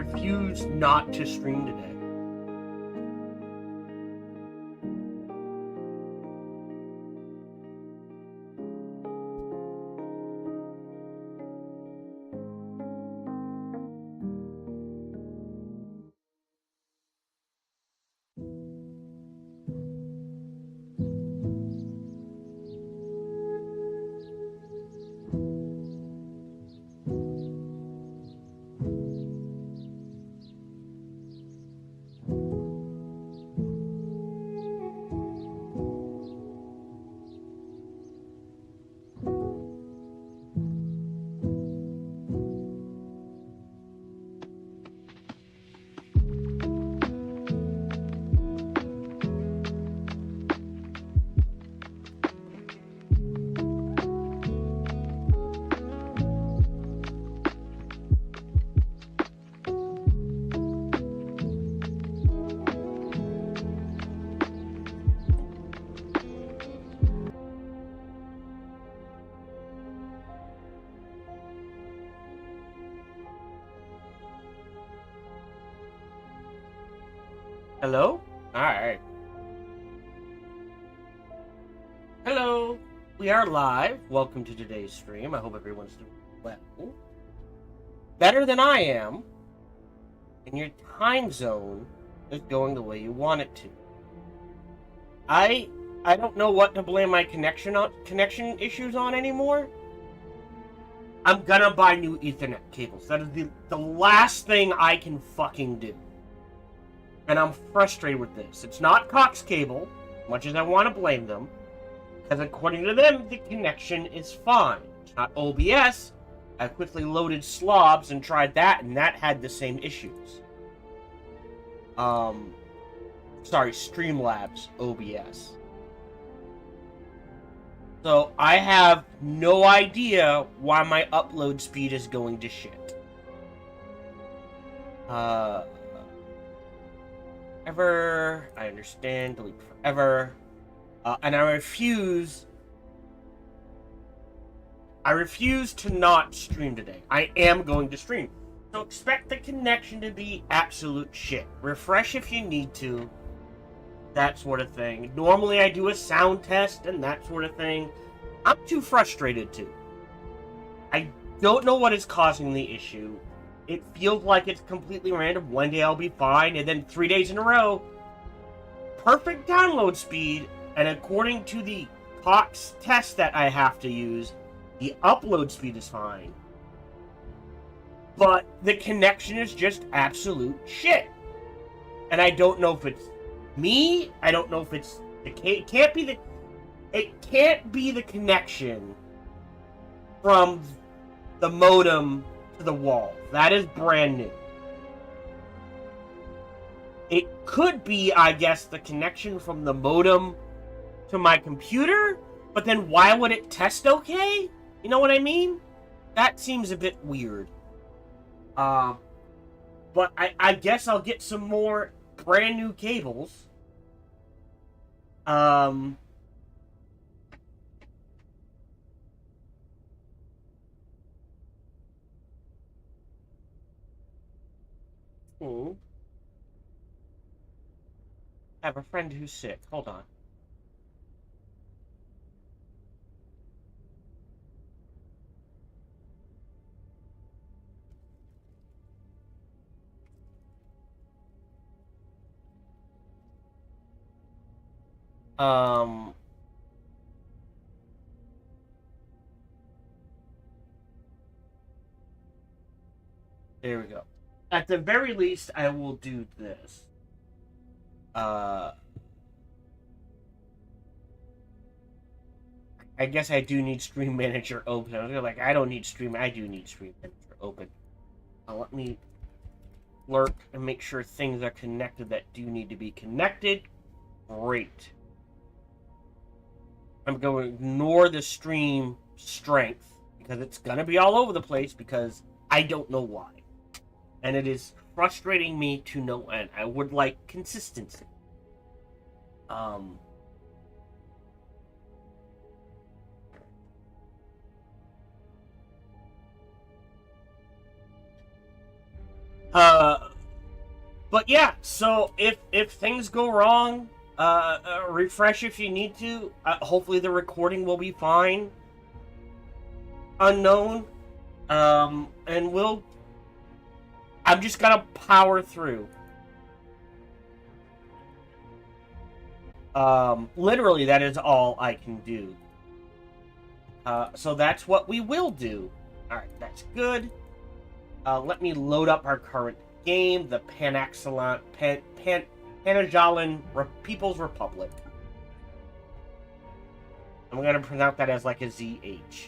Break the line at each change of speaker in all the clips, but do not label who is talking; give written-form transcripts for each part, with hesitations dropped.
refuse not to stream today. Hello? Alright. Hello! We are live. Welcome to today's stream. I hope everyone's doing well. Better than I am. And your time zone is going the way you want it to. I don't know what to blame my connection issues on anymore. I'm gonna buy new Ethernet cables. That is the last thing I can fucking do. And I'm frustrated with this. It's not Cox Cable, much as I want to blame them, because according to them, the connection is fine. It's not OBS. I quickly loaded Slobs and tried that, and that had the same issues. Sorry, Streamlabs OBS. So I have no idea why my upload speed is going to shit. Ever, I understand, delete forever, and I refuse to not stream today. I am going to stream, so expect the connection to be absolute shit. Refresh if you need to, that sort of thing. Normally I do a sound test and that sort of thing. I'm too frustrated to. I don't know what is causing the issue. It feels like it's completely random. One day I'll be fine, and then 3 days in a row, perfect download speed, and according to the Cox test that I have to use, the upload speed is fine. But the connection is just absolute shit. And I don't know if it's me, I don't know if it's it can't be the connection from the modem to the wall. That is brand new. It could be, I guess, the connection from the modem to my computer, but then why would it test okay? You know what I mean? That seems a bit weird. But I guess I'll get some more brand new cables. I have a friend who's sick. Hold on. There we go. At the very least, I will do this. I guess I do need Stream Manager open. I was like, I don't need Stream. I do need Stream Manager open. Let me lurk and make sure things are connected that do need to be connected. Great. I'm going to ignore the stream strength because it's going to be all over the place because I don't know why. And it is frustrating me to no end. I would like consistency. But yeah, so if things go wrong, refresh if you need to. Hopefully the recording will be fine. Unknown. And I'm just gonna power through. Literally, that is all I can do. So that's what we will do. Alright, that's good. Let me load up our current game, the Panajalan People's Republic. I'm going to pronounce that as like a ZH.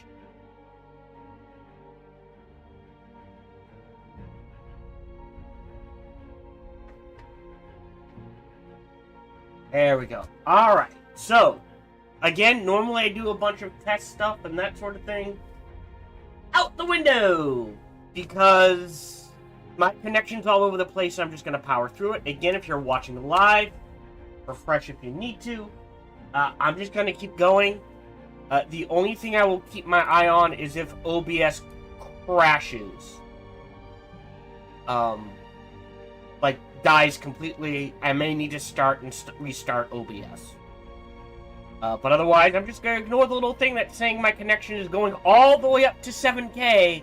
There we go. Alright, so, again, normally I do a bunch of test stuff and that sort of thing. Out the window! Because my connection's all over the place, so I'm just going to power through it. Again, if you're watching live, refresh if you need to. I'm just going to keep going. The only thing I will keep my eye on is if OBS crashes. Like, dies completely. I may need to start and restart OBS. But otherwise, I'm just going to ignore the little thing that's saying my connection is going all the way up to 7K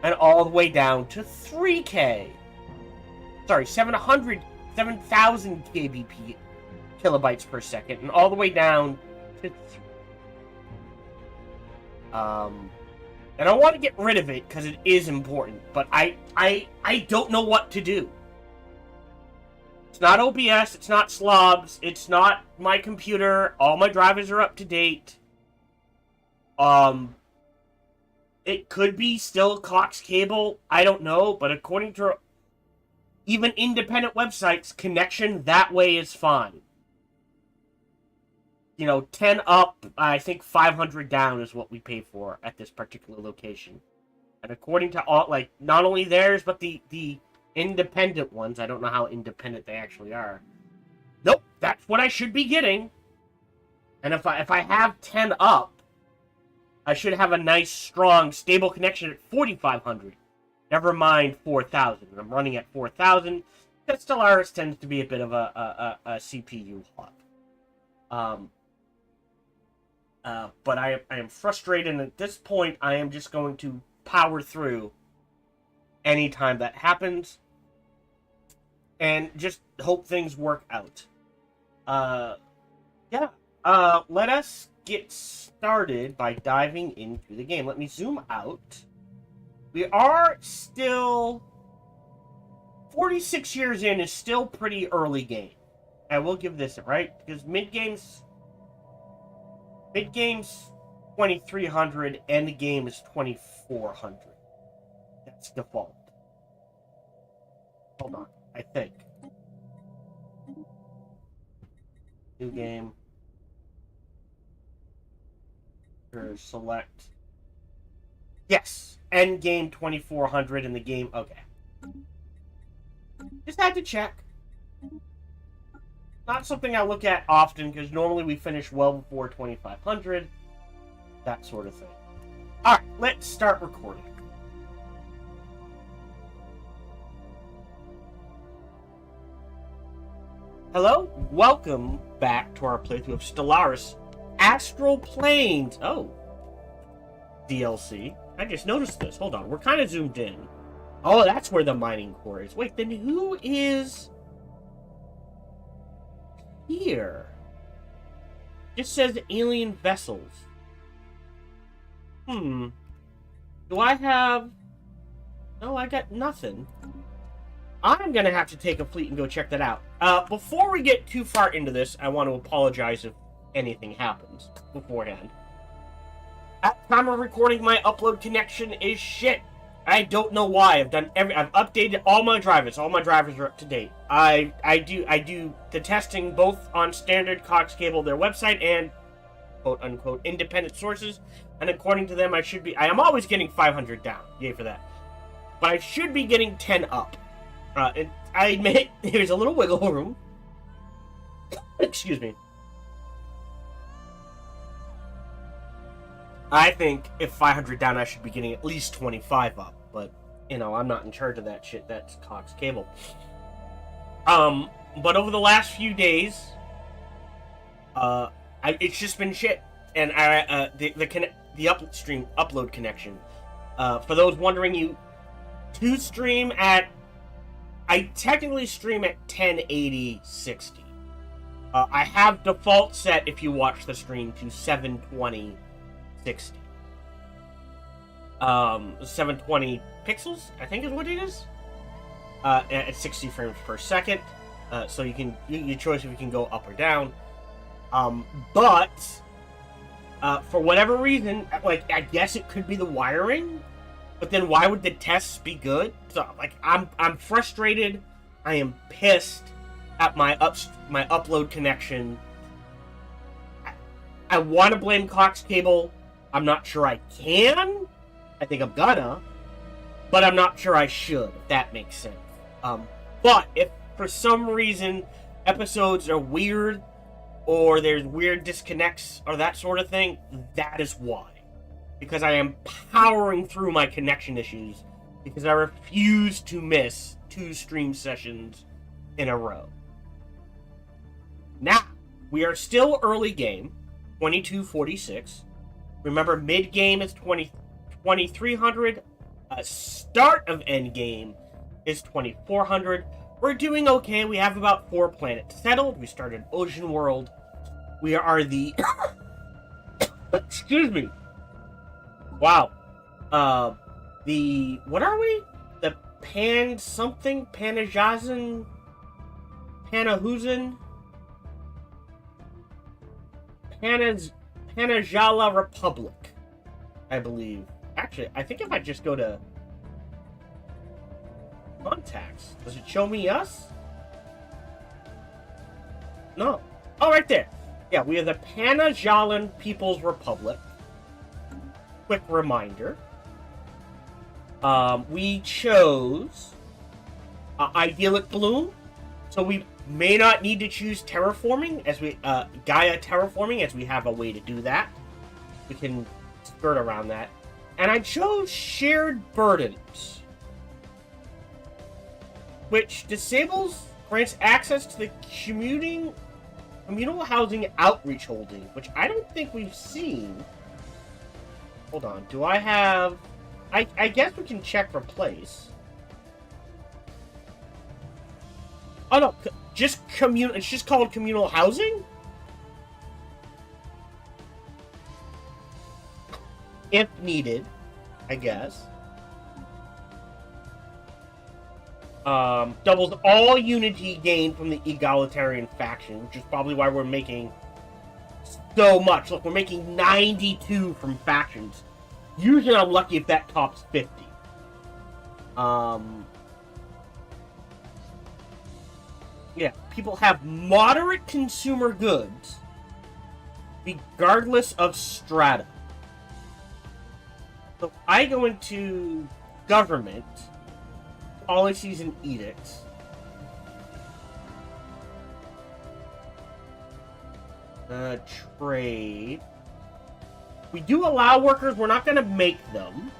and all the way down to 3K. Sorry, 7,000 kbp, kilobytes per second, and all the way down to 3. And I want to get rid of it because it is important, but I don't know what to do. It's not OBS, it's not slobs, it's not my computer, all my drivers are up to date. It could be still Cox cable, I don't know, but according to even independent websites, connection that way is fine. You know, 10 up, I think 500 down is what we pay for at this particular location. And according to all, like, not only theirs, but the independent ones, I don't know how independent they actually are. Nope, that's what I should be getting. And if I have 10 up, I should have a nice, strong, stable connection at 4,500. Never mind 4,000. I'm running at 4,000. Because Stellaris tends to be a bit of a CPU hog. But I am frustrated, and at this point, I am just going to power through anytime that happens. And just hope things work out. Yeah. Let us get started by diving into the game. Let me zoom out. We are still 46 years in is still pretty early game. I will give this right because mid game's 2300 and the game is 2400. That's default. Hold on, I think. New game. Select. Yes, end game 2400 and the game. Okay. Just had to check. Not something I look at often because normally we finish well before 2500. That sort of thing. Alright, let's start recording. Hello, welcome back to our playthrough of Stellaris Astral Planes. Oh. DLC. I just noticed this. Hold on, we're kind of zoomed in. Oh, that's where the mining core is. Wait, then who is here? Just says alien vessels. Do I have... No, I got nothing. I'm gonna have to take a fleet and go check that out. Before we get too far into this, I want to apologize if anything happens beforehand. At time of recording, my upload connection is shit. I don't know why. I've updated all my drivers. All my drivers are up to date. I do the testing both on standard Cox cable, their website, and quote unquote independent sources. And according to them, I am always getting 500 down. Yay for that. But I should be getting 10 up. I admit there's a little wiggle room. Excuse me. I think if 500 down, I should be getting at least 25 up, but You know, I'm not in charge of that shit. That's Cox Cable. But over the last few days, it's just been shit. And the upload connection. For those wondering, I technically stream at 1080 60. I have default set, if you watch the stream, to 720 60. 720 pixels, I think is what it is. At 60 frames per second. So you can your choice if you can go up or down. But for whatever reason, like, I guess it could be the wiring. But then why would the tests be good? So, like, I'm frustrated. I am pissed at my upload connection. I want to blame Cox Cable. I'm not sure I can. I think I'm gonna. But I'm not sure I should, if that makes sense. But if for some reason episodes are weird, or there's weird disconnects, or that sort of thing, that is why. Because I am powering through my connection issues, because I refuse to miss 2 stream sessions in a row. Now, we are still early game, 2246. Remember, mid-game is 2300. Start of end game is 2400. We're doing okay. We have about 4 planets settled. We started Ocean World. We are the... Excuse me. Wow. What are we? The Pan-something? Panajazan? Panahuzan? Panajala Republic, I believe. Actually, I think if I just go to contacts, does it show me us? No. Oh, right there. Yeah, we are the Panajalan People's Republic. Quick reminder. We chose Idyllic Bloom, so we may not need to choose terraforming as we Gaia terraforming, as we have a way to do that. We can skirt around that. And I chose Shared Burdens, which grants access to the communal housing outreach holding, which I don't think we've seen. Hold on, do I have... I guess we can check replace. Oh no, it's just called communal housing? If needed, I guess. Doubles all unity gained from the egalitarian faction, which is probably why we're making so much. Look, we're making 92 from factions. Usually I'm lucky if that tops 50. Yeah, people have moderate consumer goods, regardless of strata. So I go into government, policies and edicts. Trade. We do allow workers, we're not going to make them.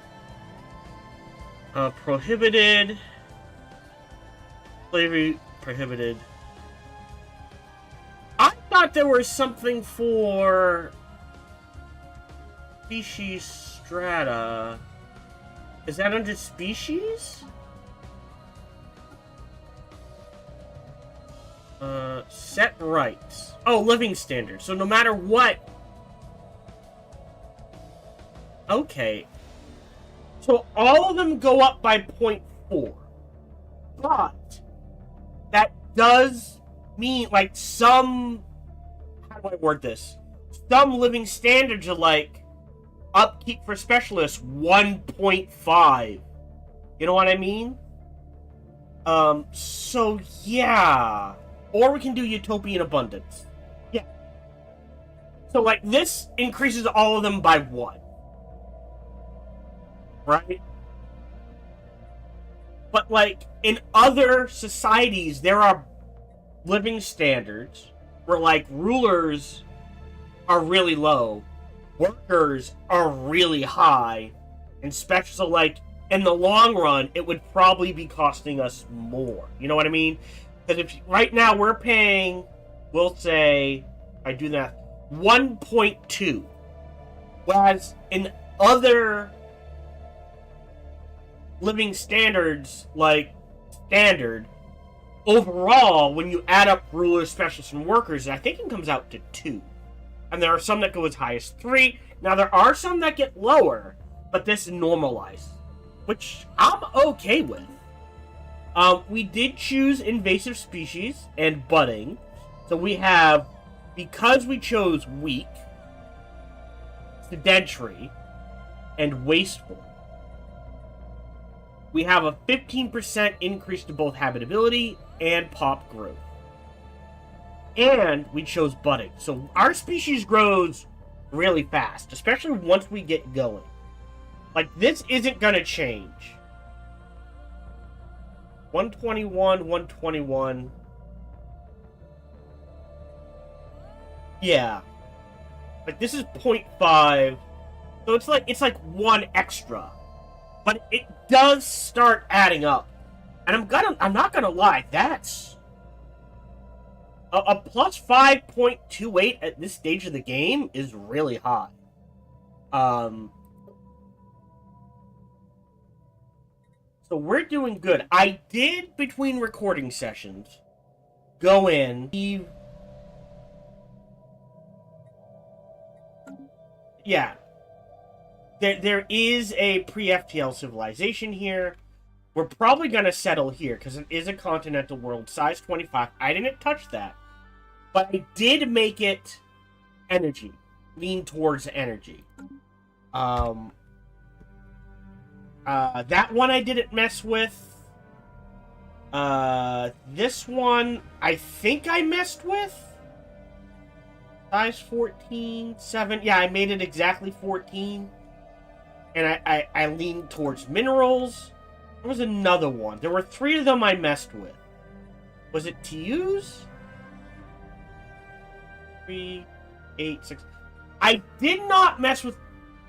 Prohibited. Slavery prohibited. I thought there was something for species strata. Is that under species? Set rights. Oh, living standards. So no matter what... Okay. So all of them go up by 0.4. But that does mean, like, some... How do I word this? Some living standards are like upkeep for specialists 1.5. You know what I mean? So yeah. Or we can do utopian abundance. Yeah. So, like, this increases all of them by 1. Right? But, like, in other societies, there are living standards where, like, rulers are really low, workers are really high, and special, so, like, in the long run, it would probably be costing us more. You know what I mean? Because if right now we're paying, we'll say, I do that, 1.2. Whereas in other living standards, like standard, overall, when you add up rulers, specialists, and workers, I think it comes out to 2. And there are some that go as high as 3. Now, there are some that get lower, but this is normalized, which I'm okay with. We did choose invasive species and budding. So we have, because we chose weak, sedentary, and wasteful, we have a 15% increase to both habitability and pop growth. And we chose budding. So our species grows really fast, especially once we get going. Like, this isn't gonna change. 121, 121. Yeah. Like, this is 0.5. So it's like 1 extra. But it does start adding up. And I'm not gonna lie, that's a plus 5.28 at this stage of the game is really high. So we're doing good. I did, between recording sessions, go in. Yeah. There is a pre-FTL civilization here. We're probably going to settle here, because it is a continental world, size 25. I didn't touch that. But I did make it energy. Lean towards energy. That one I didn't mess with. This one, I think I messed with. Size 14, 7. Yeah, I made it exactly 14. And I leaned towards minerals. There was another one. There were 3 of them I messed with. Was it to use? 3, 8, 6. I did not mess with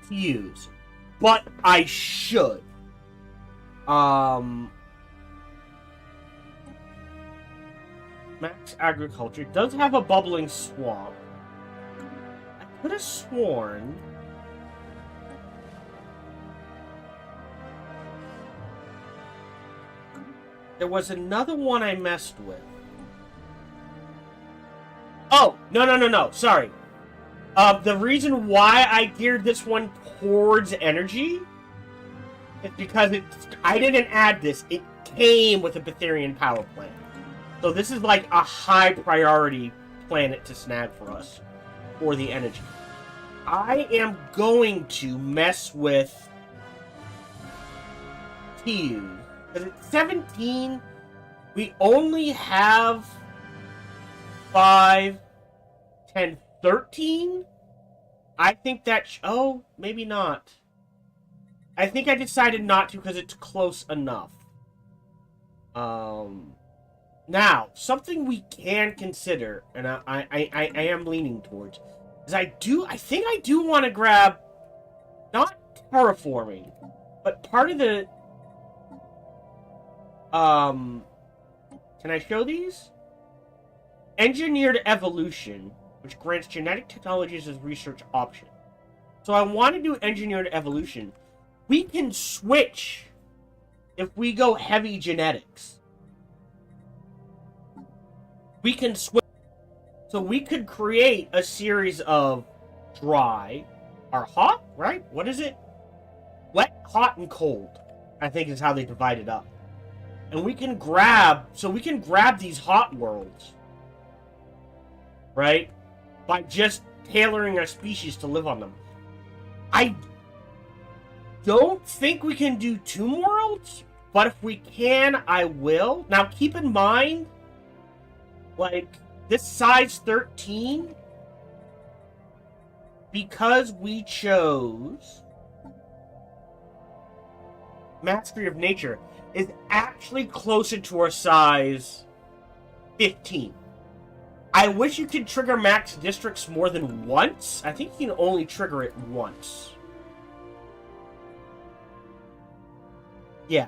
to use, but I should. Max agriculture does have a bubbling swamp. I could have sworn there was another one I messed with. Oh, no. Sorry. The reason why I geared this one towards energy is because I didn't add this. It came with a Betharian power plant. So this is like a high priority planet to snag for us for the energy. I am going to mess with TU. Because at 17, we only have 5, 10, 13? I think that... oh, maybe not. I think I decided not to because it's close enough. Now, something we can consider, and I am leaning towards, is I think I do want to grab, not terraforming, but part of the... can I show these? Engineered evolution, which grants genetic technologies as research option. So I want to do engineered evolution. We can switch if we go heavy genetics. We can switch. So we could create a series of dry or hot, right? What is it? Wet, hot, and cold, I think is how they divide it up. And we can grab these hot worlds, right? By just tailoring our species to live on them. I don't think we can do 2 worlds, but if we can, I will. Now, keep in mind, like, this size 13, because we chose Mastery of Nature, is actually closer to our size 15. I wish you could trigger max districts more than once. I think you can only trigger it once. Yeah.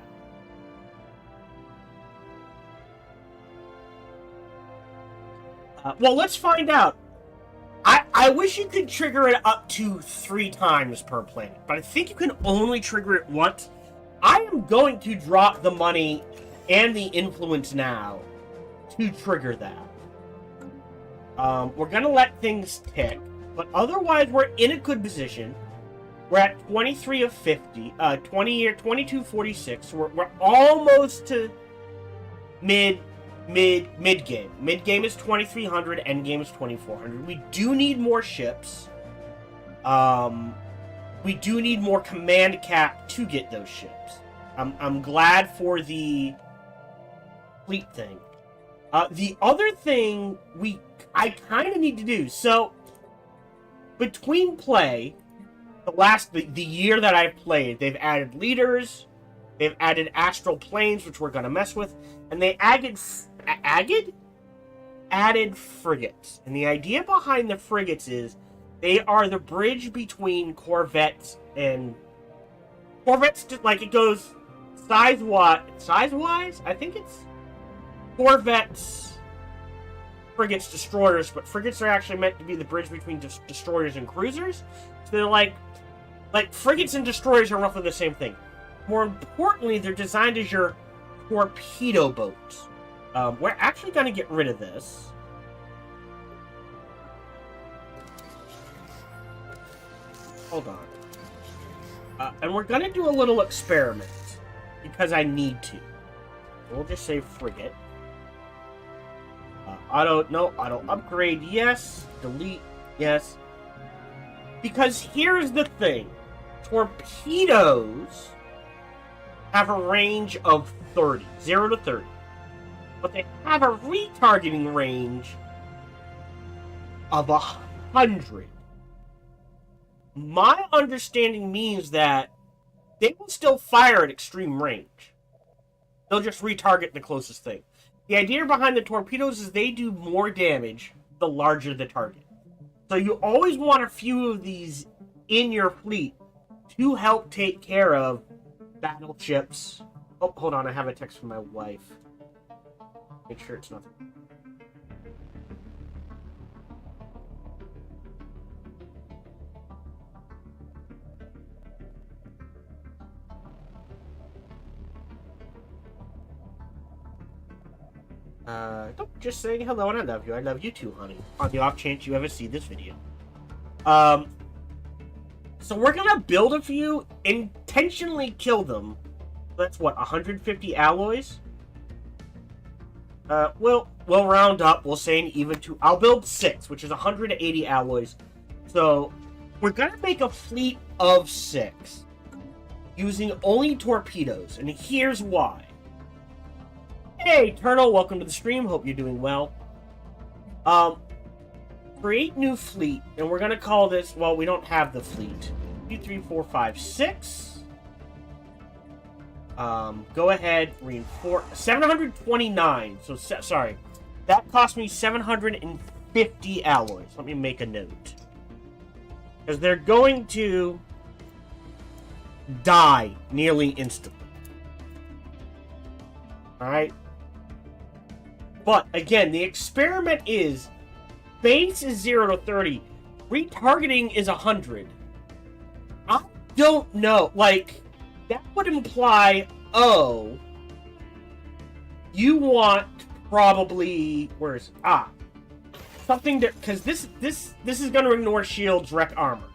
Well, let's find out. I wish you could trigger it up to 3 times per planet, but I think you can only trigger it once. I am going to drop the money and the influence now to trigger that. We're going to let things tick, but otherwise we're in a good position. We're at 23 of 50, 2246. So we're almost to mid game. Mid game is 2300, end game is 2400. We do need more ships. We do need more command cap to get those ships. I'm glad for the fleet thing. The other thing I kind of need to do, so between play, the year that I've played, they've added leaders, they've added astral planes, which we're gonna mess with, and they added frigates. And the idea behind the frigates is they are the bridge between corvettes and corvettes. Like, it goes size-wise. I think it's corvettes, frigates, destroyers, but frigates are actually meant to be the bridge between destroyers and cruisers. So they're like frigates and destroyers are roughly the same thing. More importantly, they're designed as your torpedo boats. We're actually going to get rid of this. Hold on. And we're going to do a little experiment, because I need to. We'll just say frigate. Auto upgrade, yes. Delete, yes. Because here's the thing. Torpedoes have a range of 30. 0 to 30. But they have a retargeting range of 100. My understanding means that they will still fire at extreme range. They'll just retarget the closest thing. The idea behind the torpedoes is they do more damage the larger the target. So you always want a few of these in your fleet to help take care of battleships. Oh, hold on, I have a text from my wife. Make sure it's nothing. Just saying hello and I love you. I love you too, honey. On the off chance you ever see this video. So we're gonna build a few, intentionally kill them. That's what, 150 alloys? We'll round up. We'll say an even two. I'll build 6, which is 180 alloys. So we're gonna make a fleet of 6 using only torpedoes, and here's why. Hey, Turtle, welcome to the stream. Hope you're doing well. Create new fleet, and we're gonna call this. Well, we don't have the fleet. 2, 3, 4, 5, 6. Go ahead, reinforce 729. So sorry, that cost me 750 alloys. Let me make a note, because they're going to die nearly instantly. All right. But again, the experiment is base is 0 to 30, retargeting is 100. I don't know, like, that would imply, oh, you want probably, where is it? Something that, because this is going to ignore shields, wreck armor.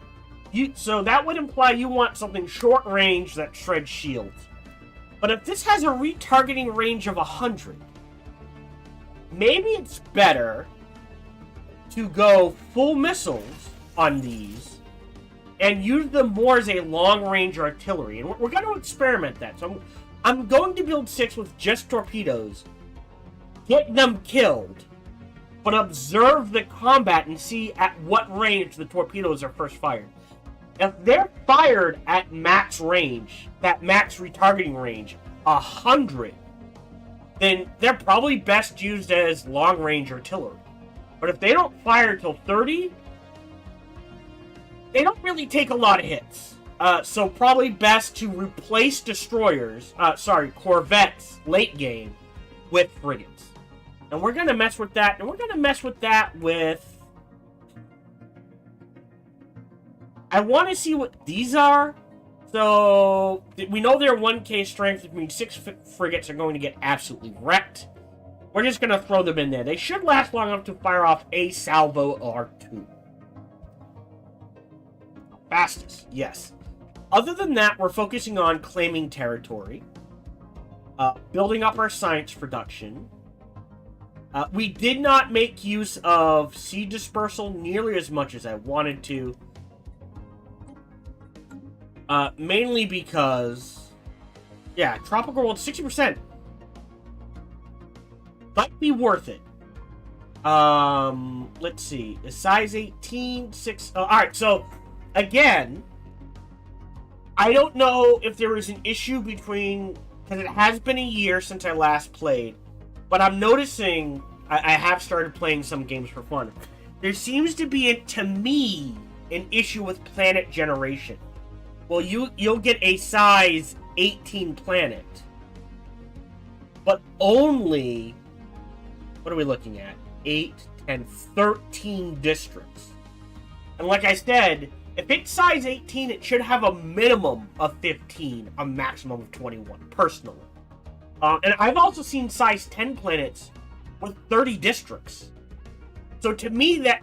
So that would imply you want something short range that shreds shields. But if this has a retargeting range of 100, maybe it's better to go full missiles on these and use them more as a long-range artillery. And we're going to experiment that. So I'm going to build 6 with just torpedoes, get them killed, but observe the combat and see at what range the torpedoes are first fired. If they're fired at max range, that max retargeting range, 100, then they're probably best used as long-range artillery. But if they don't fire till 30, they don't really take a lot of hits. So probably best to replace destroyers, corvettes, late game, with frigates. And we're going to mess with that, and we're going to mess with that with... I want to see what these are. So, we know they're 1k strength, which means 6 frigates are going to get absolutely wrecked. We're just going to throw them in there. They should last long enough to fire off a salvo or 2. Fastest, yes. Other than that, we're focusing on claiming territory, building up our science production. We did not make use of seed dispersal nearly as much as I wanted to. Mainly because, yeah, tropical world 60%. Might be worth it. Let's see. A size 18, 6. Alright, so, again, I don't know if there was an issue between, because it has been a year since I last played, but I'm noticing I have started playing some games for fun. There seems to be, to me, an issue with planet generation. Well, you'll get a size 18 planet, but only, what are we looking at? 8, 10, 13 districts. And like I said, if it's size 18, it should have a minimum of 15, a maximum of 21, personally. And I've also seen size 10 planets with 30 districts. So to me, that,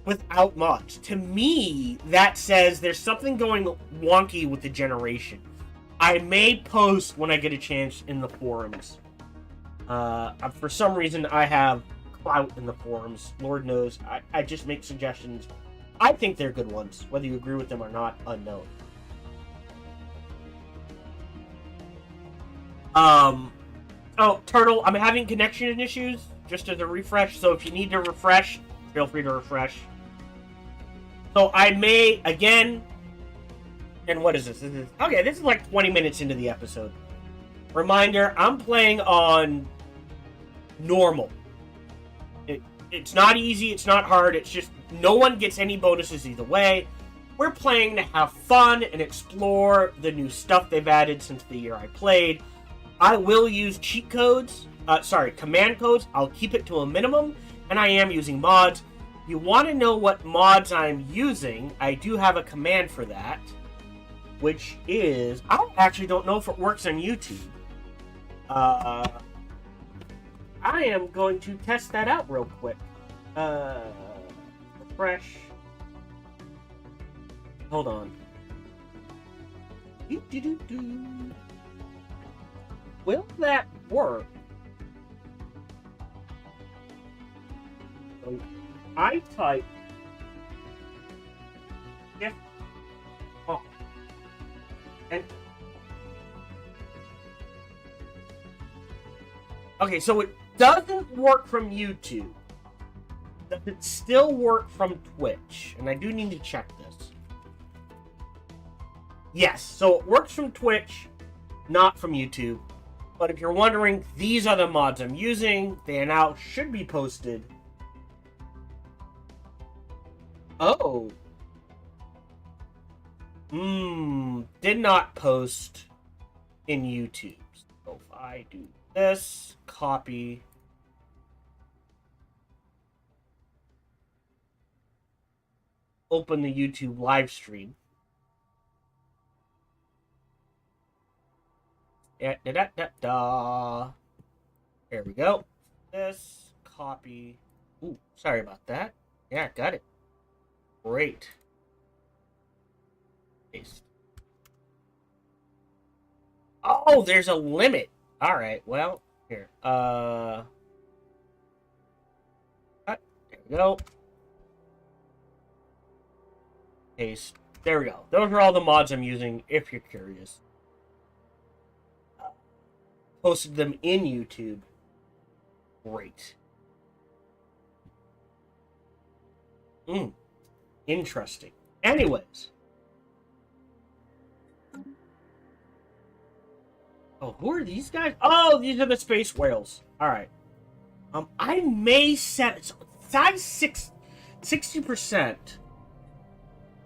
without much, to me, that says there's something going wonky with the generation. I may post when I get a chance in the forums. For some reason, I have clout in the forums. Lord knows. I just make suggestions. I think they're good ones. Whether you agree with them or not, unknown. Oh, Turtle, I'm having connection issues, just as a refresh, so if you need to refresh, feel free to refresh. So I may, again, and what is this? Okay, this is like 20 minutes into the episode. Reminder, I'm playing on normal. It's not easy, it's not hard, it's just no one gets any bonuses either way. We're playing to have fun and explore the new stuff they've added since the year I played. I will use cheat codes, command codes. I'll keep it to a minimum, and I am using mods. If you want to know what mods I'm using, I do have a command for that, which is, I actually don't know if it works on YouTube. I am going to test that out real quick. Refresh. Hold on. Will that work? So I type Shift off and okay, so it doesn't work from YouTube. Does it still work from Twitch? And I do need to check this. Yes, so it works from Twitch, not from YouTube. But if you're wondering, these are the mods I'm using. They now should be posted. Oh. Did not post in YouTube. So if I do this, copy. Open the YouTube live stream. There we go. This, copy. Ooh, sorry about that. Yeah, got it. Great. Paste. Oh, there's a limit. Alright, well, here. There we go. Paste. There we go. Those are all the mods I'm using, if you're curious. Posted them in YouTube. Great. Interesting. Anyways. Oh, who are these guys? Oh, these are the space whales. Alright. I may set size 60%.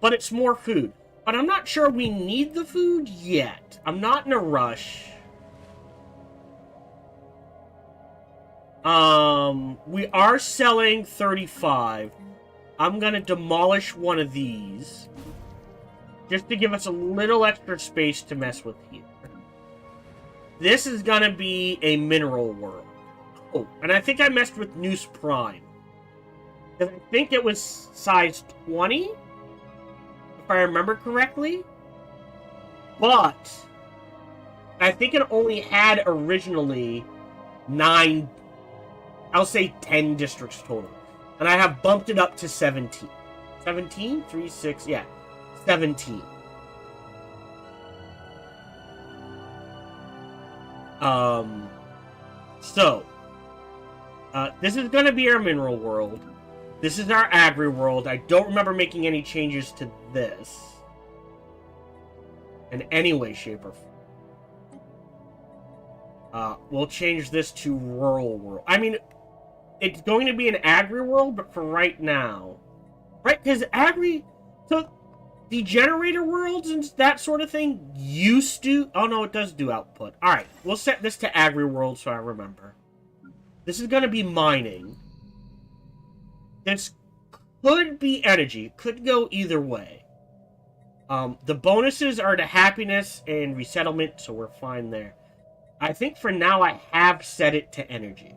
But it's more food. But I'm not sure we need the food yet. I'm not in a rush. We are selling 35. I'm gonna demolish one of these. Just to give us a little extra space to mess with here. This is gonna be a mineral world. Oh, and I think I messed with Noose Prime. I think it was size 20, if I remember correctly. But I think it only had originally 9, I'll say 10 districts total. And I have bumped it up to 17. 17? 3, 6, yeah. 17. This is going to be our mineral world. This is our agri world. I don't remember making any changes to this. In any way, shape, or form. We'll change this to rural world. I mean, it's going to be an agri world, but for right now. Right? Because agri... So, the generator worlds and that sort of thing used to... Oh, no, it does do output. Alright, we'll set this to agri world so I remember. This is going to be mining. This could be energy. It could go either way. The bonuses are to happiness and resettlement, so we're fine there. I think for now I have set it to energy.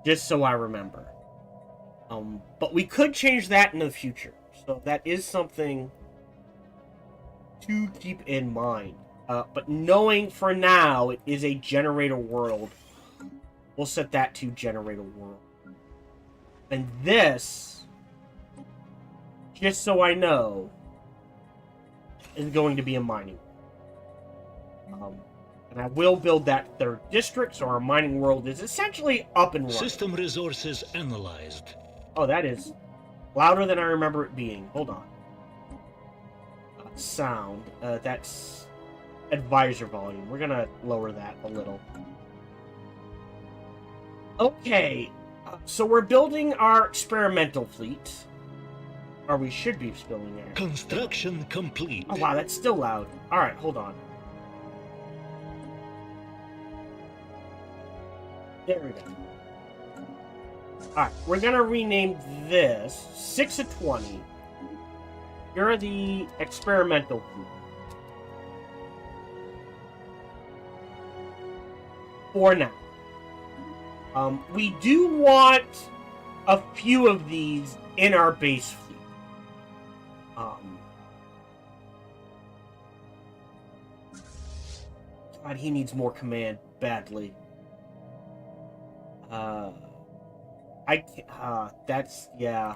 Just so I remember. But we could change that in the future. So that is something to keep in mind. But knowing for now it is a generator world, we'll set that to generator world. And this, just so I know, is going to be a mining. And I will build that 3rd district, so our mining world is essentially up and running.
System resources analyzed.
Oh, that is louder than I remember it being. Hold on. Sound. That's advisor volume. We're gonna lower that a little. Okay. So we're building our experimental fleet. Or we should be building there.
Construction complete.
Oh, wow, that's still loud. Alright, hold on. There we go. Alright, we're gonna rename this 6 of 20. You're the experimental fleet. For now. We do want a few of these in our base fleet. God, he needs more command badly. I can't, that's, yeah.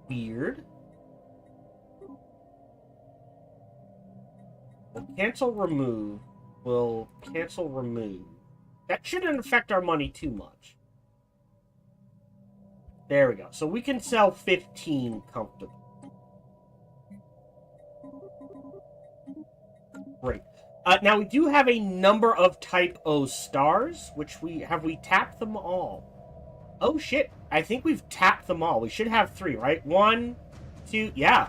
Weird. We'll cancel remove. We'll cancel remove. That shouldn't affect our money too much. There we go. So we can sell 15 comfortably. Great. Now we do have a number of Type O stars, which have we tapped them all? Oh shit! I think we've tapped them all. We should have 3, right? 1, 2, yeah.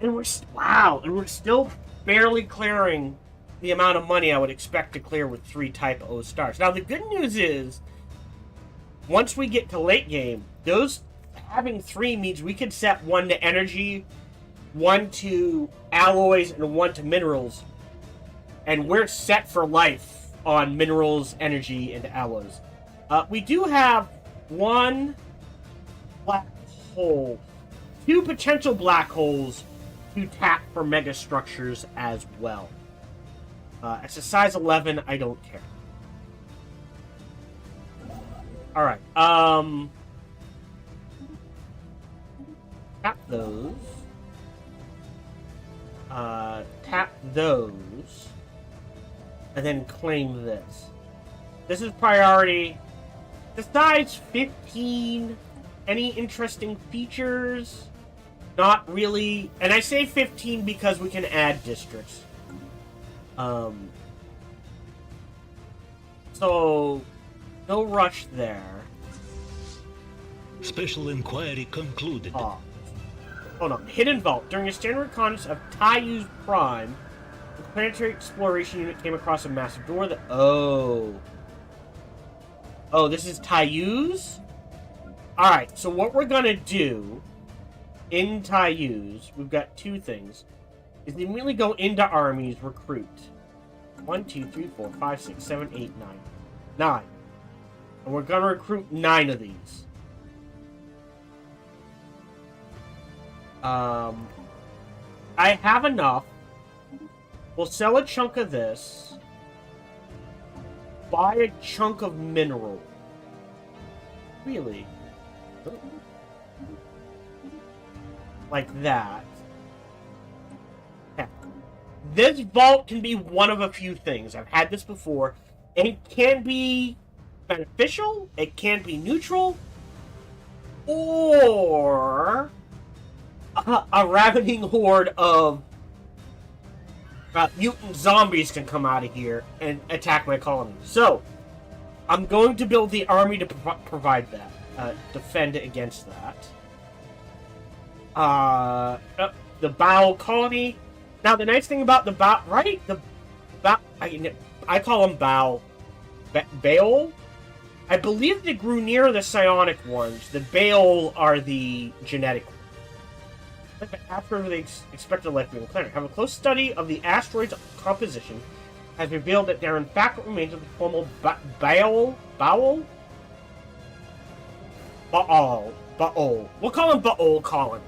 And we're and we're still barely clearing the amount of money I would expect to clear with 3 Type O stars. Now the good news is, once we get to late game, having 3 means we can set 1 to energy, 1 to alloys, and 1 to minerals. And we're set for life on minerals, energy, and alloys. We do have 1 black hole, 2 potential black holes to tap for mega structures as well. It's a size 11, I don't care. Alright, tap those. Tap those. And then claim this. This is priority. The size 15. Any interesting features? Not really. And I say 15 because we can add districts. So, no rush there.
Special inquiry concluded.
Oh. Hold on. Hidden Vault. During a standard reconnaissance of Tayuz Prime, the planetary exploration unit came across a massive door that... Oh. Oh, this is Tayuz? Alright, so what we're gonna do in Tayuz, we've got two things, is immediately go into armies, recruit. 1, 2, 3, 4, 5, 6, 7, 8, 9. 9. And we're gonna recruit 9 of these. I have enough. We'll sell a chunk of this. Buy a chunk of mineral. Really? Like that. Yeah. This vault can be one of a few things. I've had this before. It can be beneficial. It can be neutral. Or a ravening horde of mutant zombies can come out of here and attack my colony. So, I'm going to build the army to provide that. Defend against that. The Bow colony. Now, the nice thing about the Bow, right? The Bow, I call them Bow. Baal? I believe they grew near the psionic ones. The Baal are the genetic ones. After the expected life being planet. Have a close study of the asteroid's composition has revealed that there are in fact remains of the formal Baal. We'll call him Baal Colin.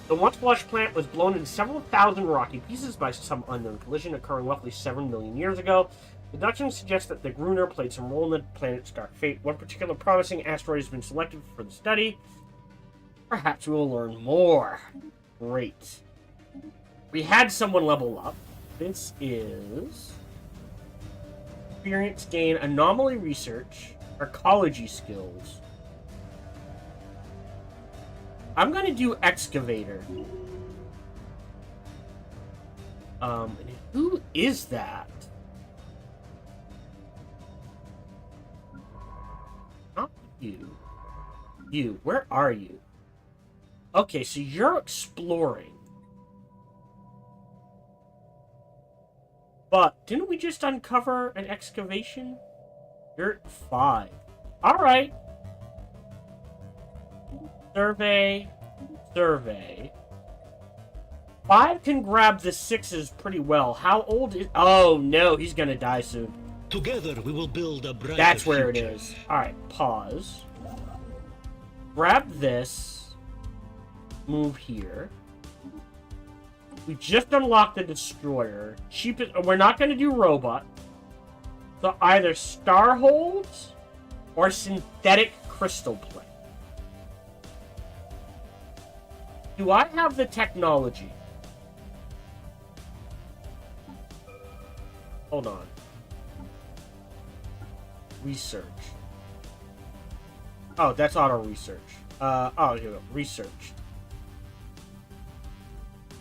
The once lush planet was blown into several thousand rocky pieces by some unknown collision occurring roughly 7 million years ago. Deductions suggest that the Gruner played some role in the planet's dark fate. One particular promising asteroid has been selected for the study. Perhaps we will learn more. Great. We had someone level up. This is... Experience gain, anomaly research, ecology skills. I'm gonna do excavator. Who is that? Not you. You, where are you? Okay, so you're exploring. But didn't we just uncover an excavation? You're at 5. Alright. Survey. 5 can grab the 6s pretty well. How old is... Oh, no, he's gonna die soon.
Together we will build a brighter
That's where
future.
it is. Alright, pause. Grab this. Move here. We just unlocked the destroyer. Cheapest. We're not going to do robot. So either starholds or synthetic crystal plate. Do I have the technology? Hold on. Research. Oh, that's auto research. Oh, here we go. Research.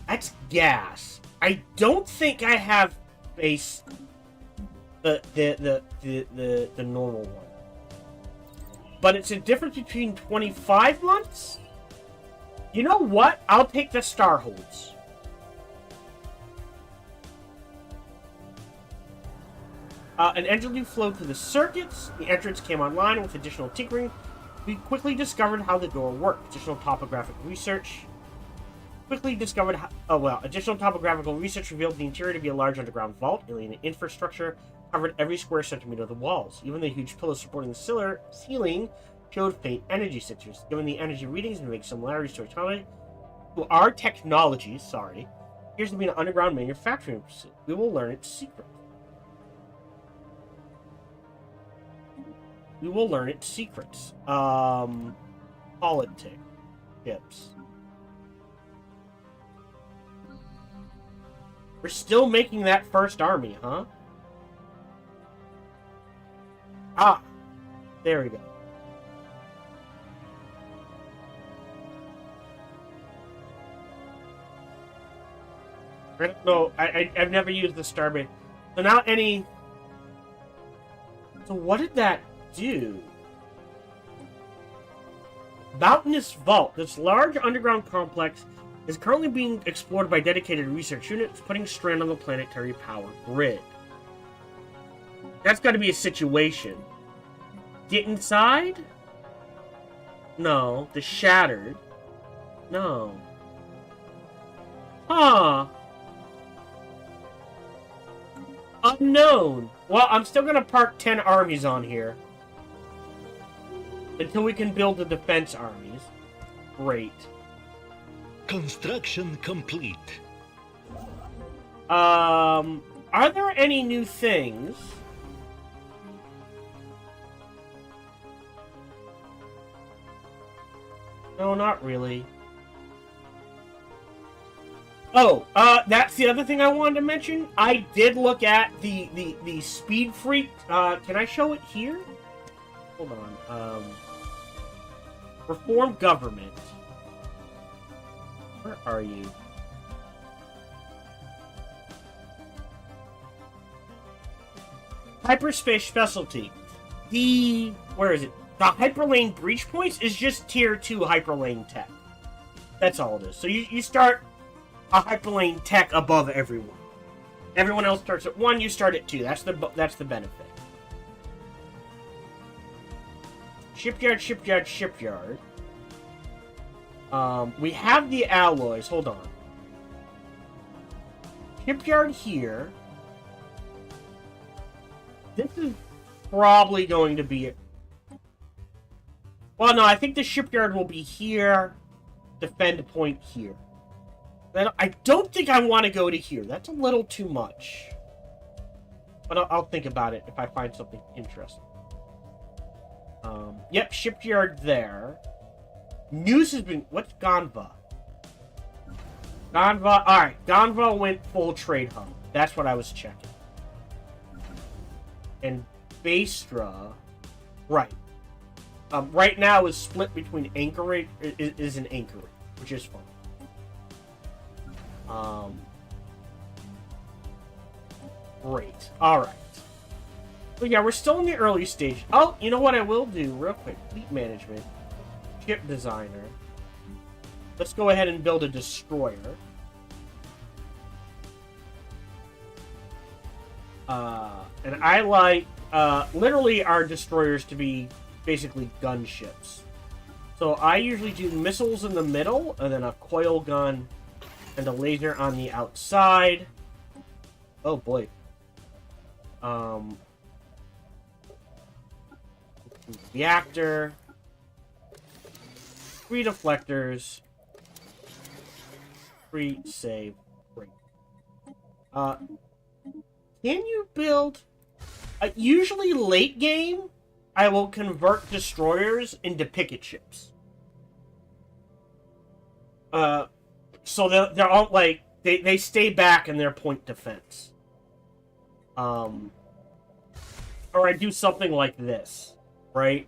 That's gas. I don't think I have base the normal one. But it's a difference between 25 months. You know what? I'll take the starholds. An engine flowed through the circuits. The entrance came online with additional tinkering. We quickly discovered how the door worked. Additional topographical research revealed the interior to be a large underground vault. Alien infrastructure covered every square centimeter of the walls. Even the huge pillars supporting the ceiling showed faint energy signatures. Given the energy readings and make similarities to our technology, appears to be an underground manufacturing facility. We will learn its secret. Politics. Tips. We're still making that first army, huh? Ah! There we go. No, I've never used the Starbase. So now any... So what did that do? Mountainous Vault. This large underground complex is currently being explored by dedicated research units, putting strain on the planetary power grid. That's got to be a situation. Get inside? No. The Shattered? No. Huh. Unknown. Well, I'm still going to park 10 armies on here. Until we can build the defense armies. Great.
Construction complete.
Are there any new things? No, not really. Oh, that's the other thing I wanted to mention. I did look at the Speed Freak. Can I show it here? Hold on. Reform government. Where are you? Hyperspace specialty. Where is it? The Hyperlane Breach Points is just tier 2 Hyperlane tech. That's all it is. So you start a Hyperlane tech above everyone. Everyone else starts at 1, you start at 2. That's the benefit. Shipyard, shipyard, shipyard. We have the alloys. Hold on. Shipyard here. This is probably going to be it. Well, no, I think the shipyard will be here. Defend point here. I don't think I want to go to here. That's a little too much. But I'll think about it if I find something interesting. Yep, shipyard there. News has been... What's Ganva? Ganva... Alright, Ganva went full trade hub. That's what I was checking. And Bastra... Right. Right now is split between Anchorage... Is an Anchorage, which is fun. Great. Alright. So yeah, we're still in the early stage. Oh, you know what I will do real quick? Fleet management. Ship designer. Let's go ahead and build a destroyer. And I like, literally our destroyers to be basically gunships. So I usually do missiles in the middle, and then a coil gun, and a laser on the outside. Oh boy. Reactor. 3 deflectors. 3 save. Great. Can you build... usually late game, I will convert destroyers into picket ships. So they're all like... They stay back in their point defense. Or I do something like this, right?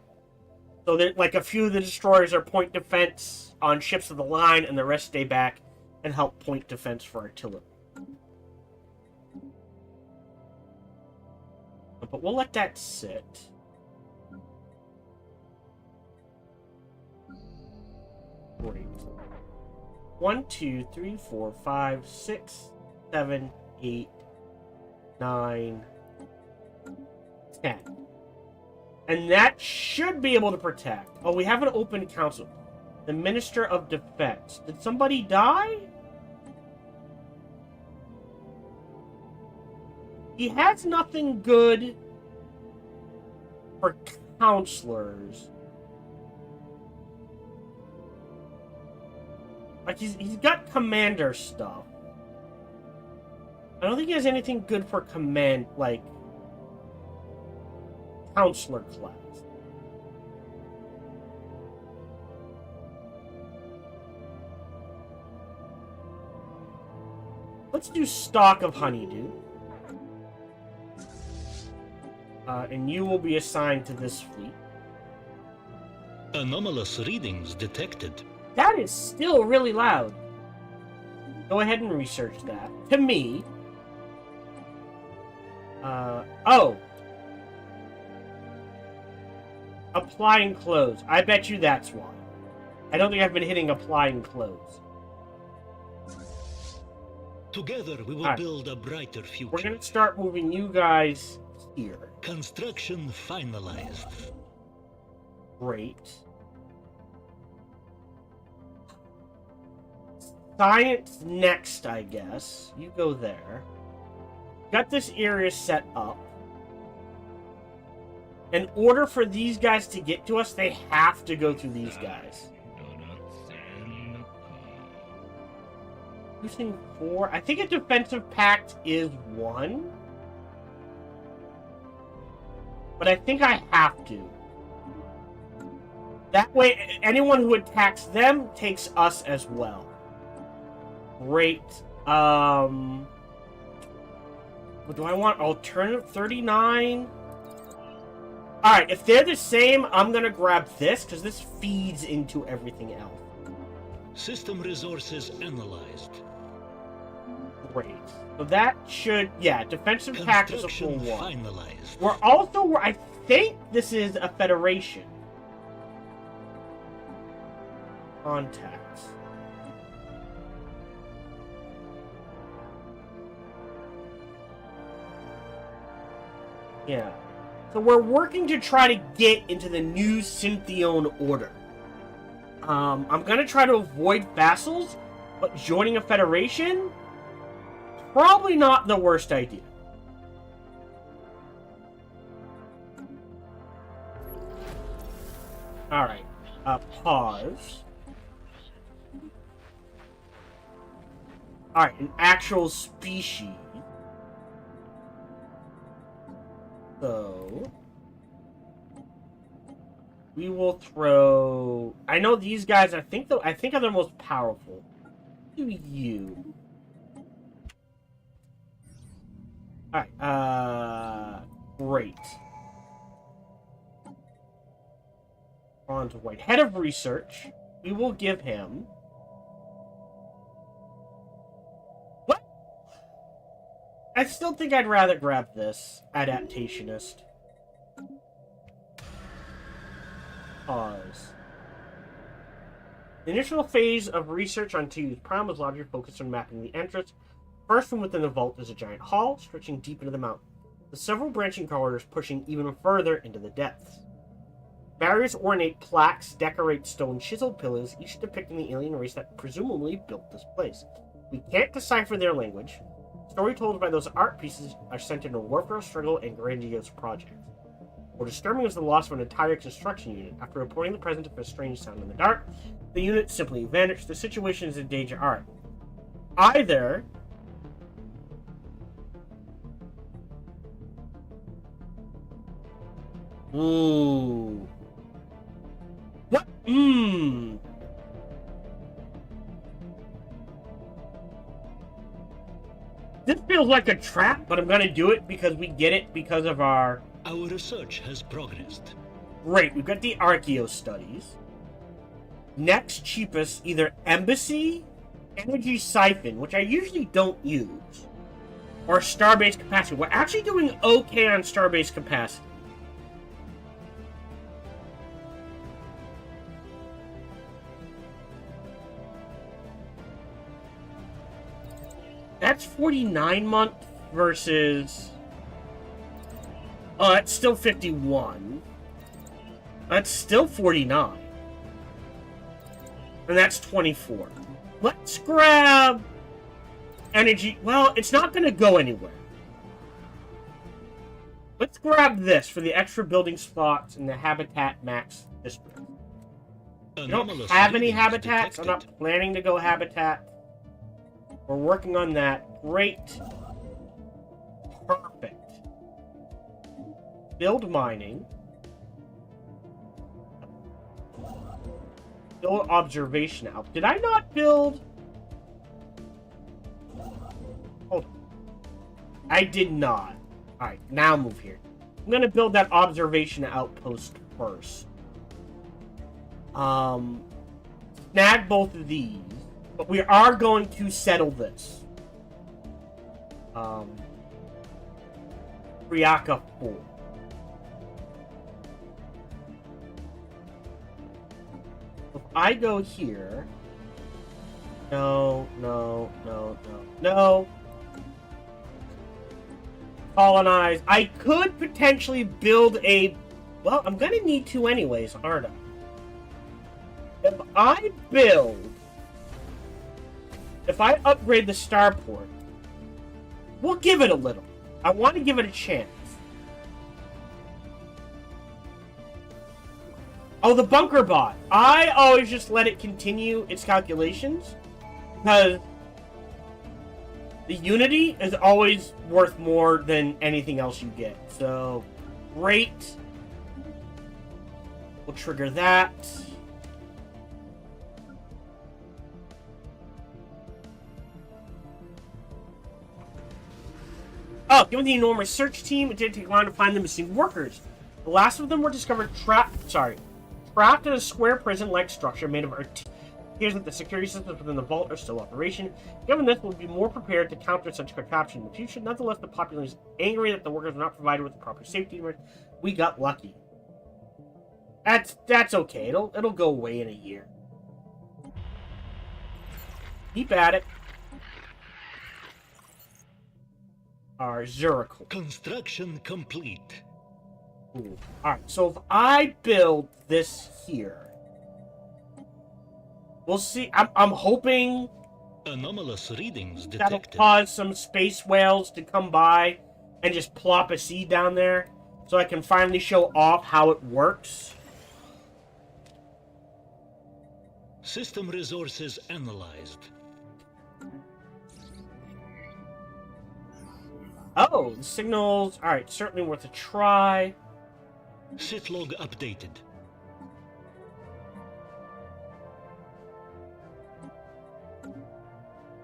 So that like a few of the destroyers are point defense on ships of the line, and the rest stay back and help point defense for artillery. But we'll let that sit. Great. 1, 2, 3, 4, 5, 6, 7, 8, 9, 10. And that should be able to protect. Oh, we have an open council. The Minister of Defense. Did somebody die? He has nothing good for counselors. Like, he's got commander stuff. I don't think he has anything good for command, like, counselor class. Let's do stock of honeydew. And you will be assigned to this fleet.
Anomalous readings detected.
That is still really loud. Go ahead and research that. To me. Oh. Applying clothes. I bet you that's why. I don't think I've been hitting apply and close.
Together we will build a brighter future.
We're gonna start moving you guys here.
Construction finalized.
Great. Science next, I guess. You go there. Got this area set up. In order for these guys to get to us, they have to go through these guys. Using 4. I think a defensive pact is 1. But I think I have to. That way, anyone who attacks them takes us as well. Great. What do I want? Alternative 39? Alright, if they're the same, I'm gonna grab this, because this feeds into everything else.
System resources analyzed.
Great. So that should, yeah, defensive pact is a full 1.
Finalized.
We're also, I think this is a federation. Contacts. Yeah. So we're working to try to get into the new Syntheon order. I'm gonna try to avoid vassals, but joining a federation? Probably not the worst idea. Alright. Pause. Alright, an actual species. So we will throw. I know these guys. I think are the most powerful. Do you? All right. Great. On to White, head of research. We will give him. What? I still think I'd rather grab this adaptationist. Pause. The initial phase of research on Tuyu's Prime was largely focused on mapping the entrance. First from within the vault is a giant hall stretching deep into the mountain, with several branching corridors pushing even further into the depths. Various ornate plaques decorate stone chiseled pillars, each depicting the alien race that presumably built this place. We can't decipher their language. Stories told by those art pieces are centered in warfare, struggle, and grandiose projects. More disturbing is the loss of an entire construction unit. After reporting the presence of a strange sound in the dark, the unit simply vanished. The situation is in danger. Alright. Either... Ooh. What? This feels like a trap, but I'm gonna do it because we get it because of our...
Our research has progressed.
Great, we've got the Archaeo studies. Next cheapest, either Embassy, Energy Siphon, which I usually don't use, or Starbase Capacity. We're actually doing okay on Starbase Capacity. That's 49 month versus... Oh, that's still 51. That's still 49. And that's 24. Let's grab... Energy... Well, it's not going to go anywhere. Let's grab this for the extra building spots in the Habitat Max district. We don't have any habitats. I'm not planning to go habitat. We're working on that. Great. Perfect. Build mining. Build observation out. Did I not build? Hold on. I did not. Alright, now move here. I'm gonna build that observation outpost first. Snag both of these. But we are going to settle this. Priaka 4. I go here. No, no, no, no, no. Colonize. I could potentially build a... Well, I'm gonna need to anyways, aren't I? If I build... If I upgrade the starport, we'll give it a little. I want to give it a chance. Oh, the bunker bot. I always just let it continue its calculations because the Unity is always worth more than anything else you get. So, great. We'll trigger that. Oh, given the enormous search team, it did take long to find the missing workers. The last of them were discovered trapped in a square prison-like structure made of earth. Here's that the security systems within the vault are still in operation. Given this, we'll be more prepared to counter such contraption in the future. Nonetheless, the populace is angry that the workers were not provided with the proper safety measures. We got lucky. That's okay. It'll go away in a year. Keep at it. Our Zurical.
Construction complete.
Ooh. Alright, so if I build this here, we'll see. I'm hoping
Anomalous readings
that'll
detected.
cause some space whales to come by and just plop a seed down there so I can finally show off how it works.
System resources analyzed.
Oh, the signals. Alright, certainly worth a try.
Sit log updated.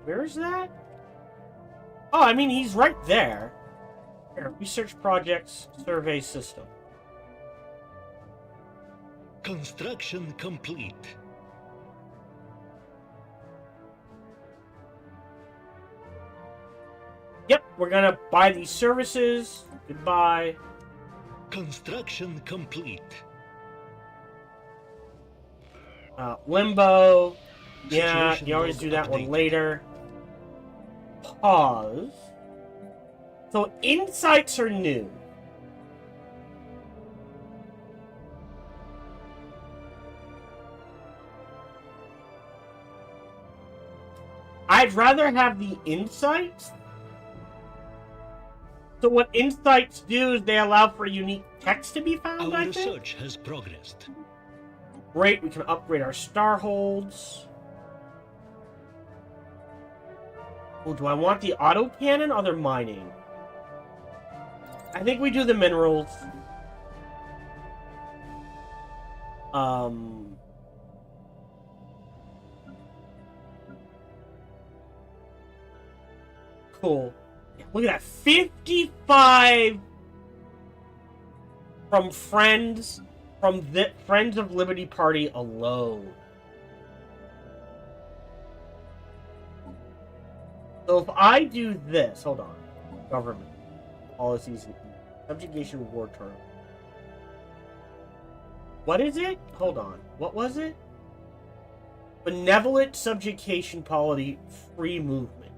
Where is that? Oh, I mean, he's right there. Here, research projects, survey system.
Construction complete.
Yep, we're gonna buy these services. Goodbye.
Construction complete.
Limbo. Yeah,
Situation
you always
log
do that one
updated.
later. Pause. So insights are new. I'd rather have the insights. So what insights do is they allow for unique text to be found,
Our
I think.
research has progressed.
Great, we can upgrade our star holds. Oh, do I want the autocannon or the mining? I think we do the minerals. Cool. Look at that. 55 from friends, from the Friends of Liberty Party alone. So if I do this, hold on. Government. Policies and subjugation war term. What is it? Hold on. What was it? Benevolent subjugation policy, free movement.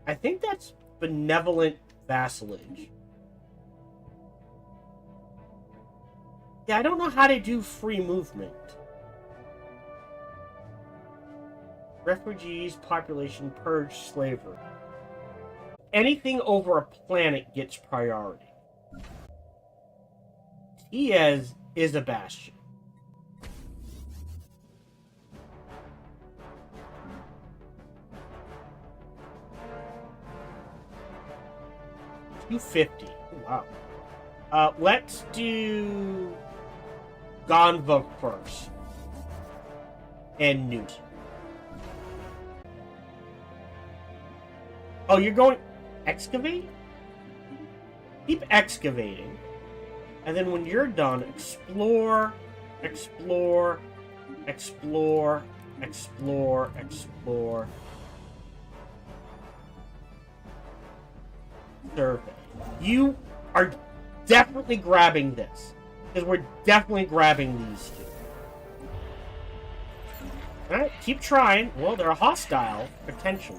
I think that's benevolent vassalage. Yeah, I don't know how to do free movement. Refugees, population, purge, slavery. Anything over a planet gets priority. Tiaz is a bastion. $250. Wow. Let's do Gonva first. And Newt. Oh, you're going... excavate? Keep excavating. And then when you're done, explore, explore, explore, explore, explore. Survey. You are definitely grabbing this. Because we're definitely grabbing these two. Alright, keep trying. Well, they're hostile, potentially.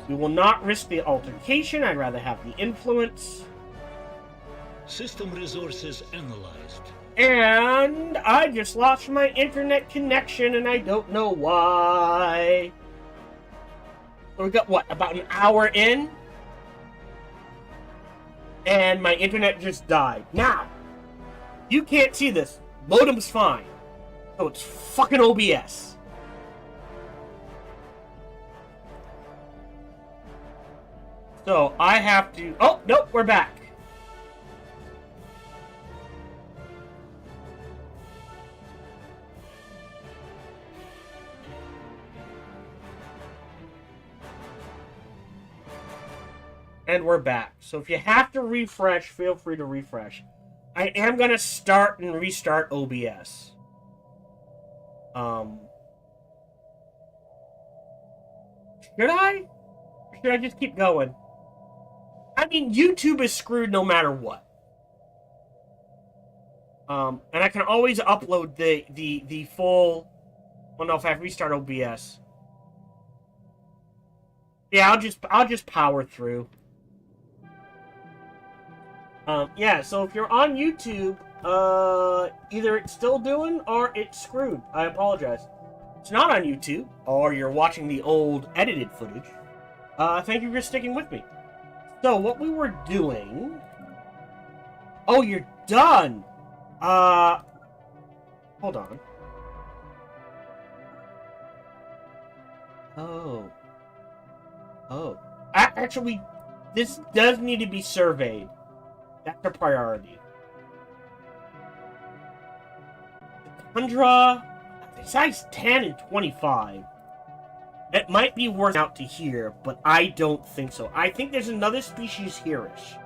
We will not risk the altercation. I'd rather have the influence.
System resources analyzed.
And I just lost my internet connection, and I don't know why. So we got, what, about an hour in? And my internet just died. Now, you can't see this. Modem's fine. So it's fucking OBS. So I have to... Oh, nope, we're back. And we're back. So if you have to refresh, feel free to refresh. I am going to start and restart OBS. Should I? Or should I just keep going? I mean, YouTube is screwed no matter what. And I can always upload the full... Well, no, if I restart OBS. Yeah, I'll just power through. Yeah, so if you're on YouTube, either it's still doing or it's screwed. I apologize. If it's not on YouTube, or you're watching the old edited footage, thank you for sticking with me. So, what we were doing... Oh, you're done! Hold on. Oh. Oh. Actually, this does need to be surveyed. That's a priority. Tundra, size 10 and 25. It might be worth out to here, but I don't think so. I think there's another species here-ish.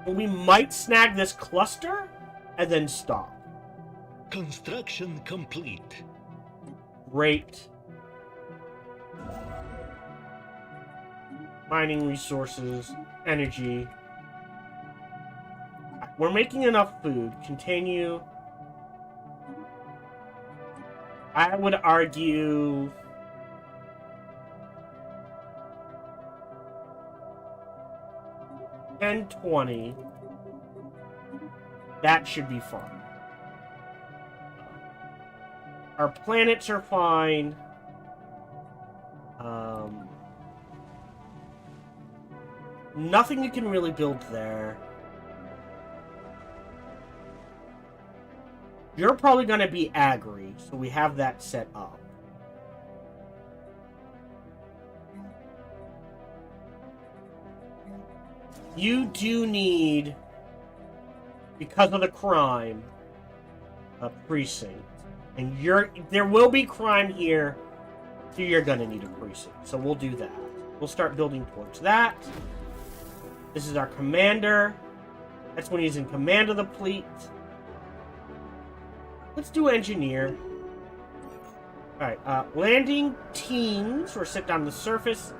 We might snag this cluster and then stop.
Construction complete.
Great. Mining resources, energy. We're making enough food. Continue. I would argue... and 20. That should be fine. Our planets are fine. Nothing you can really build there. You're probably going to be agri, so we have that set up. You do need, because of the crime, a precinct. And there will be crime here, so you're going to need a precinct. So we'll do that. We'll start building towards that. This is our commander. That's when he's in command of the fleet. Let's do engineer. Alright, landing teams or sit down on the surface.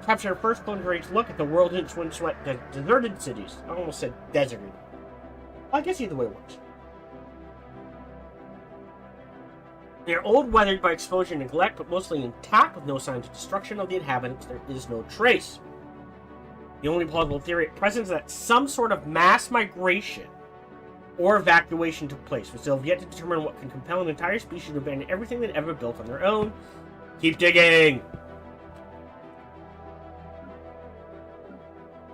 Capture our first close-range look at the world in its windswept deserted cities. I almost said deserted. I guess either way works. They're old, weathered by exposure and neglect, but mostly intact with no signs of destruction of the inhabitants. There is no trace. The only plausible theory at present is that some sort of mass migration or evacuation took place. We still have yet to determine what can compel an entire species to abandon everything they'd ever built on their own. Keep digging!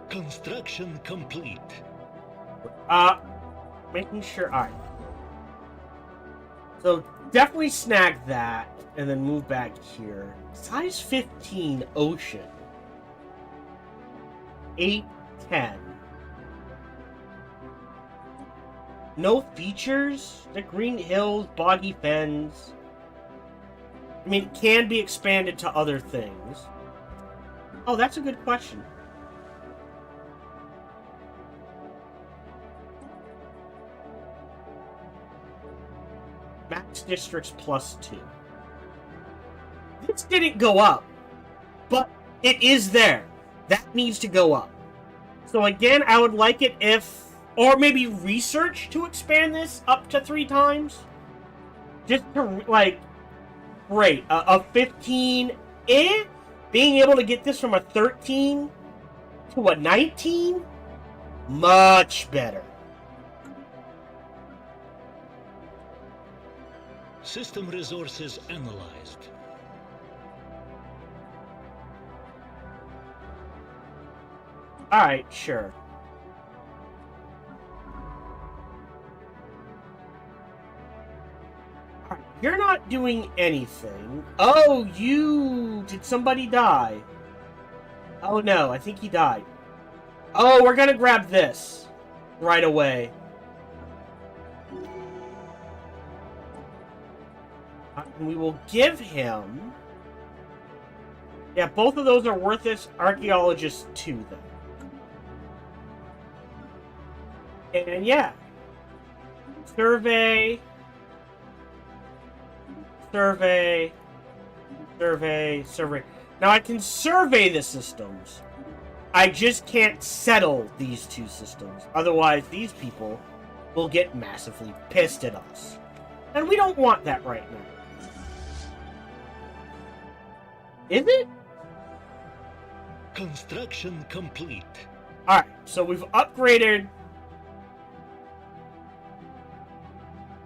Construction complete.
Making sure... Alright. So, definitely snag that, and then move back here. Size 15 ocean. 810. No features? The green hills, boggy fens. I mean, it can be expanded to other things. Oh, that's a good question. Max districts +2. This didn't go up, but it is there. That needs to go up. So again, I would like it if Or maybe research to expand this up to 3 times? Just to, like, great. A 15, being able to get this from a 13 to a 19? Much better.
System resources analyzed.
Alright, sure. Alright, you're not doing anything. Oh, did somebody die? Oh no, I think he died. Oh, we're gonna grab this right away. And we will give him... Yeah, both of those are worthless archaeologists too, then. And yeah. Survey. Survey. Survey. Survey. Now I can survey the systems. I just can't settle these 2 systems. Otherwise, these people will get massively pissed at us. And we don't want that right now. Is it?
Construction complete.
Alright, so we've upgraded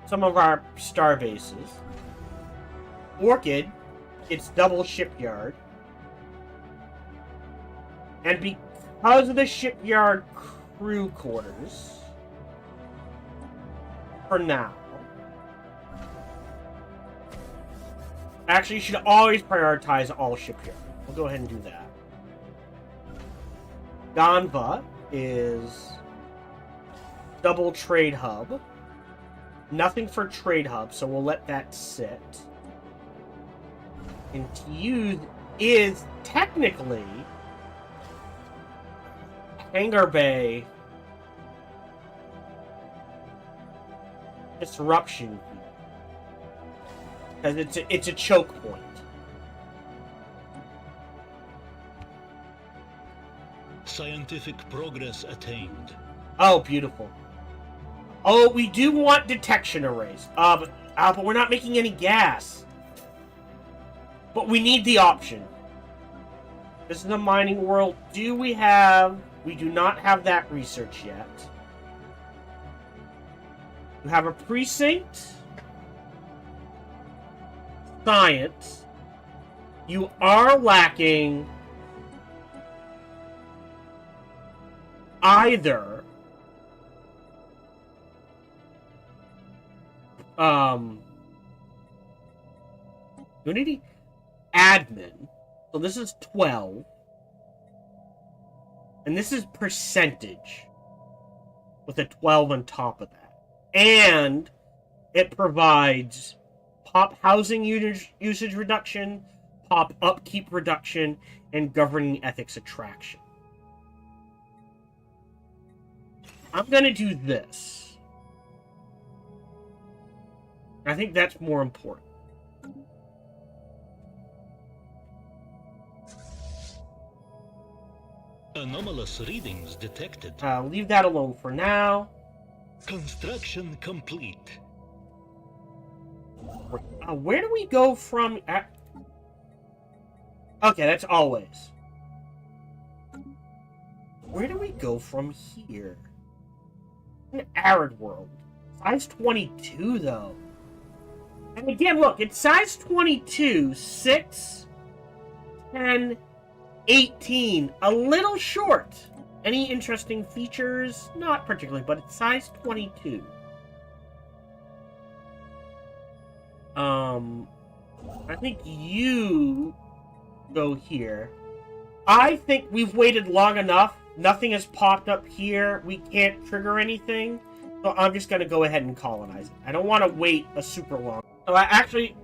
some of our star bases. Orchid, it's double shipyard. And because of the shipyard crew quarters, for now, actually, you should always prioritize all shipyard. We'll go ahead and do that. Ganva is double trade hub. Nothing for trade hub, so we'll let that sit. And Tiyuz is technically Hangar Bay disruption, because it's a choke point.
Scientific progress attained.
Oh, beautiful. Oh, we do want detection arrays. But we're not making any gas. But we need the option. This is a mining world. Do we have... We do not have that research yet. You have a precinct. Science. You are lacking... either... Unity admin. So this is 12. And this is percentage. With a 12 on top of that. And it provides pop housing usage reduction, pop upkeep reduction, and governing ethics attraction. I'm gonna do this. I think that's more important.
Anomalous readings detected.
Leave that alone for now.
Construction complete.
Where do we go from... Okay, that's always. Where do we go from here? An arid world. Size 22, though. And again, look, it's size 22, 6, 10, 18. A little short. Any interesting features? Not particularly, but it's size 22. I think you go here. I think we've waited long enough. Nothing has popped up here. We can't trigger anything. So I'm just going to go ahead and colonize it. I don't want to wait a super long... So I actually...